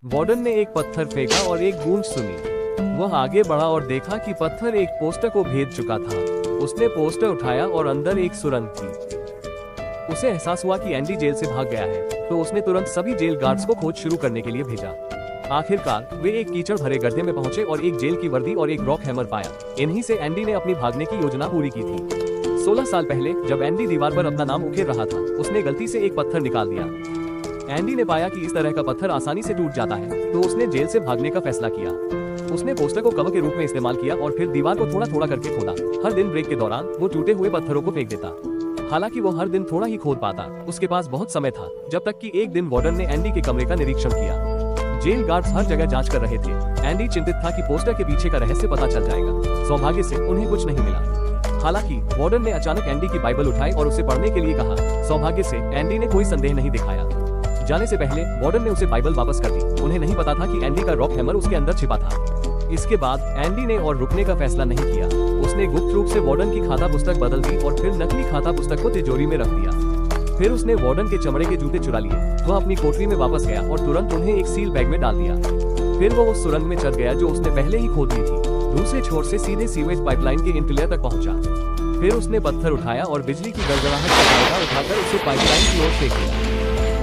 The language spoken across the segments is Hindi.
वार्डन ने एक पत्थर फेंका और एक गूंज सुनी। वह आगे बढ़ा और देखा कि पत्थर एक पोस्टर को भेद चुका था। उसने पोस्टर उठाया और अंदर एक सुरंग थी। उसे एहसास हुआ कि एंडी जेल से भाग गया है, तो उसने तुरंत सभी जेल गार्ड्स को खोज शुरू करने के लिए भेजा। आखिरकार वे एक कीचड़ भरे गड्ढे में पहुंचे और एक जेल की वर्दी और एक रॉक हैमर पाया। इन्हीं से एंडी ने अपनी भागने की योजना पूरी की थी। 16 साल पहले जब एंडी दीवार पर अपना नाम उकेर रहा था, उसने गलती से एक पत्थर निकाल दिया। एंडी ने पाया कि इस तरह का पत्थर आसानी से टूट जाता है, तो उसने जेल से भागने का फैसला किया। उसने पोस्टर को कवर के रूप में इस्तेमाल किया और फिर दीवार को थोड़ा थोड़ा करके खोदा। हर दिन ब्रेक के दौरान वो टूटे हुए पत्थरों को फेंक देता। हालांकि वो हर दिन थोड़ा ही खोद पाता, उसके पास बहुत समय था, जब तक कि एक दिन वार्डन ने एंडी के कमरे का निरीक्षण किया। जेल गार्ड्स हर जगह जांच कर रहे थे। एंडी चिंतित था कि पोस्टर के पीछे का रहस्य पता चल जाएगा। सौभाग्य से उन्हें कुछ नहीं मिला। हालांकि वार्डन ने अचानक एंडी की बाइबल उठाई और उसे पढ़ने के लिए कहा। सौभाग्य से एंडी ने कोई संदेह नहीं दिखाया। जाने से पहले वार्डन ने उसे बाइबल वापस कर दी। उन्हें नहीं पता था कि एंडी का रॉक हैमर उसके अंदर छिपा था। इसके बाद एंडी ने और रुकने का फैसला नहीं किया। उसने गुप्त रूप से वार्डन की खाता पुस्तक बदल दी और फिर नकली खाता पुस्तक को तिजोरी में रख दिया। फिर उसने वार्डन के चमड़े के जूते चुरा लिए। वह अपनी कोठरी में वापस गया और तुरंत उन्हें एक सील बैग में डाल दिया। फिर वो उस सुरंग में चढ़ गया जो उसने पहले ही खोद ली थी। दूसरे छोर से सीधे सीवेज पाइपलाइन के इंटीरियर तक पहुंचा। फिर उसने पत्थर उठाया और बिजली की गड़गड़ाहट का फायदा उठाकर उसे पाइपलाइन की ओर फेंक दिया।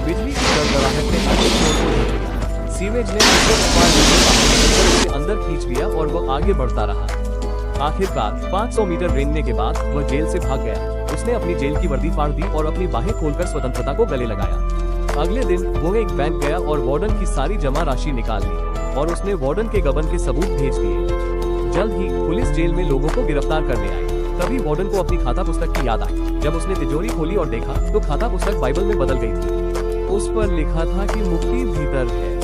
बिजली की गड़गड़ाहट ने आगे छोर को ढक दिया। सीवेज ने उसे अंदर खींच लिया और वो आगे बढ़ता रहा। आखिरकार 500 मीटर रेंगने के बाद वह जेल से भाग गया। उसने अपनी जेल की वर्दी फाड़ दी और अपनी बाहें खोलकर स्वतंत्रता को गले लगाया। अगले दिन वो एक बैंक गया और वार्डन की सारी जमा राशि निकाल ली और उसने वार्डन के गबन के सबूत भेज दिए। जल्द ही पुलिस जेल में लोगों को गिरफ्तार करने आई। तभी वार्डन को अपनी खाता पुस्तक की याद आई। जब उसने तिजोरी खोली और देखा तो खाता पुस्तक बाइबल में बदल गई थी। उस पर लिखा था कि मुक्ति भीतर है।